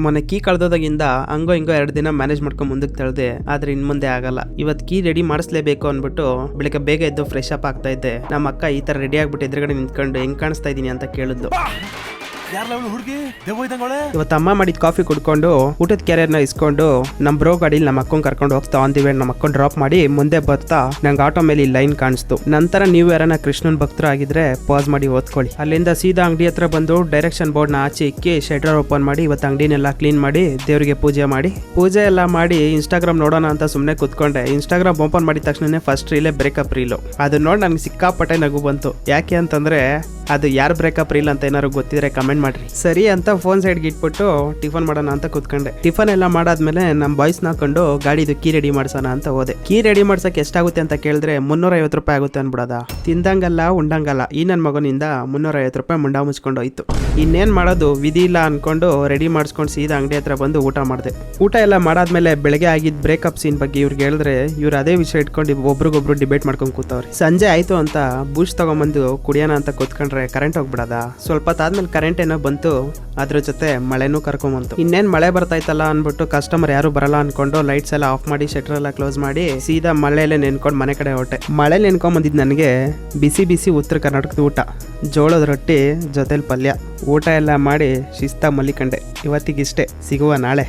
ಮೊನ್ನೆ ಕೀ ಕಳ್ದೋದಾಗಿಂದ ಹಂಗೋ ಹಿಂಗೋ 2 ದಿನ ಮ್ಯಾನೇಜ್ ಮಾಡ್ಕೊಂಡು ಮುಂದಕ್ಕೆ ತಳ್ದೆ. ಆದ್ರೆ ಇನ್ ಮುಂದೆ ಆಗಲ್ಲ. ಇವತ್ತು ಕೀ ರೆಡಿ ಮಾಡಿಸ್ಲೇಬೇಕು ಅನ್ಬಿಟ್ಟು ಬೆಳಗ್ಗೆ ಬೇಗ ಎದ್ದು ಫ್ರೆಶ್ ಅಪ್ ಆಗ್ತಾ ಇದ್ದೆ. ನಮ್ಮ ಅಕ್ಕ ಈ ತರ ರೆಡಿ ಆಗ್ಬಿಟ್ಟು ಎದುರುಗಡೆ ನಿಂತ್ಕೊಂಡು ಹೆಂಗ್ ಕಾಣಿಸ್ತಾ ಇದೀನಿ ಅಂತ ಕೇಳಿದ್ಲು. ಇವತ್ತು ಅಮ್ಮ ಮಾಡಿದ ಕಾಫಿ ಕುಡ್ಕೊಂಡು ಊಟದ ಕ್ಯಾರಿಯರ್ನ ಇಸ್ಕೊಂಡು ನಮ್ ಬ್ರೋ ಗಾಡಿಲಿ ನಮ್ಮ ಅಕ್ಕಂಗ್ ಕರ್ಕೊಂಡು ಹೋಗ್ತಾ ಅಂದಿವೆ. ನಮ್ಮ ಅಕ್ಕನ್ ಡ್ರಾಪ್ ಮಾಡಿ ಮುಂದೆ ಬರ್ತಾ ನಂಗೆ ಆಟೋ ಮೇಲೆ ಈ ಲೈನ್ ಕಾಣಿಸ್ತು. ನಂತರ ನೀವು ಯಾರನ್ನ ಕೃಷ್ಣನ್ ಭಕ್ತರು ಆಗಿದ್ರೆ ಪಾಸ್ ಮಾಡಿ ಓದ್ಕೊಳ್ಳಿ. ಅಲ್ಲಿಂದ ಸೀದಾ ಅಂಗಡಿ ಹತ್ರ ಬಂದು ಡೈರೆಕ್ಷನ್ ಬೋರ್ಡ್ ನ ಆಚೆ ಇಕ್ಕಿ ಶಟರ್ ಓಪನ್ ಮಾಡಿ ಇವತ್ತು ಅಂಗಡಿನೆಲ್ಲ ಕ್ಲೀನ್ ಮಾಡಿ ದೇವರಿಗೆ ಪೂಜೆ ಎಲ್ಲ ಮಾಡಿ ಇನ್ಸ್ಟಾಗ್ರಾಮ್ ನೋಡೋಣ ಅಂತ ಸುಮ್ಮನೆ ಕುತ್ಕೊಂಡೆ. ಇನ್ಸ್ಟಾಗ್ರಾಮ್ ಓಪನ್ ಮಾಡಿದ ತಕ್ಷಣ ಫಸ್ಟ್ ರೀಲೇ ಬ್ರೇಕಪ್ ರೀಲು. ಅದು ನೋಡಿ ನನ್ಗೆ ಸಿಕ್ಕಾಪಟ್ಟೆ ನಗು ಬಂತು. ಯಾಕೆ ಅಂತಂದ್ರೆ ಅದು ಯಾರು ಬ್ರೇಕಪ್ ರೀಲ್ ಅಂತ ಏನಾದ್ರು ಗೊತ್ತಿದ್ರೆ ಕಮೆಂಟ್ ಮಾಡ್ರಿ. ಸರಿ ಅಂತ ಫೋನ್ ಸೈಡ್ಗೆ ಇಟ್ಬಿಟ್ಟು ಟಿಫನ್ ಮಾಡೋಣ ಅಂತ ಕುತ್ಕೊಂಡೆ. ಟಿಫನ್ ಎಲ್ಲ ಮಾಡಾದ್ಮೇಲೆ ನಮ್ಮ ಬಾಯ್ಸ್ ಹಾಕೊಂಡು ಗಾಡಿದು ಕೀ ರೆಡಿ ಮಾಡ್ಸೋಣ ಅಂತ ಹೋದೆ. ಕೀ ರೆಡಿ ಮಾಡ್ಸಕ್ಕೆ ಎಷ್ಟಾಗುತ್ತೆ ಅಂತ ಕೇಳಿದ್ರೆ 350 ರೂಪಾಯಿ ಆಗುತ್ತೆ ಅನ್ಬಿಡೋದ. ತಿಂದಂಗಲ್ಲ ಉಂಡಂಗಲ್ಲ ಈ ನನ್ನ ಮಗನಿಂದ 350 ರೂಪಾಯಿ ಮುಂಡ ಮುಚ್ಕೊಂಡು ಹೋಯ್ತು. ಇನ್ನೇನ್ ಮಾಡೋದು, ವಿಧಿ ಇಲ್ಲ ಅನ್ಕೊಂಡು ರೆಡಿ ಮಾಡಿಸ್ಕೊಂಡು ಸೀದಾ ಅಂಗಡಿ ಹತ್ರ ಬಂದು ಊಟ ಮಾಡಿದೆ. ಊಟ ಎಲ್ಲ ಮಾಡಾದ್ಮೇಲೆ ಬೆಳಗ್ಗೆ ಆಗಿದ್ ಬ್ರೇಕಪ್ ಸೀನ್ ಬಗ್ಗೆ ಇವ್ರಿಗೆ ಹೇಳಿದ್ರೆ ಇವ್ರು ಅದೇ ವಿಷಯ ಇಟ್ಕೊಂಡು ಒಬ್ರಿಗೊಬ್ರು ಡಿಬೇಟ್ ಮಾಡ್ಕೊಂಡು ಕೂತವ್ರೆ. ಸಂಜೆ ಆಯ್ತು ಅಂತ ಬೂಸ್ಟ್ ತಗೊಂಬಂದು ಕುಡಿಯೋಣ ಅಂತ ಕೂತ್ಕೊಂಡ್ರೆ ಕರೆಂಟ್ ಹೋಗ್ಬಿಡದ. ಸ್ವಲ್ಪ ಹೊತ್ತಾದ್ಮೇಲೆ ಕರೆಂಟ್ ಏನೋ ಬಂತು, ಅದ್ರ ಜೊತೆ ಮಳೆನೂ ಕರ್ಕೊಂಬಂತು. ಇನ್ನೇನ್ ಮಳೆ ಬರ್ತಾಯ್ತಲ್ಲ ಅನ್ಬಿಟ್ಟು ಕಸ್ಟಮರ್ ಯಾರು ಬರಲ್ಲ ಅನ್ಕೊಂಡು ಲೈಟ್ಸ್ ಎಲ್ಲ ಆಫ್ ಮಾಡಿ ಶಟರ್ ಎಲ್ಲ ಕ್ಲೋಸ್ ಮಾಡಿ ಸೀದಾ ಮಳೆಯಲ್ಲೇ ನೆನ್ಕೊಂಡು ಮನೆ ಕಡೆ ಹೊಟ್ಟೆ. ಮಳೆ ನೆನ್ಕೊಂಡ್ ಬಂದಿದ್ ನನಗೆ ಬಿಸಿ ಬಿಸಿ ಉತ್ತರ ಕರ್ನಾಟಕದ ಊಟ, ಜೋಳದ ರೊಟ್ಟಿ ಜೊತೆಲಿ ಪಲ್ಯ. ಊಟ ಎಲ್ಲ ಮಾಡಿ ಶಿಸ್ತಾಗಿ ಮಲ್ಲಿಕಂಡೆ. ಇವತ್ತಿಗಿಷ್ಟೇ, ಸಿಗುವ ನಾಳೆ.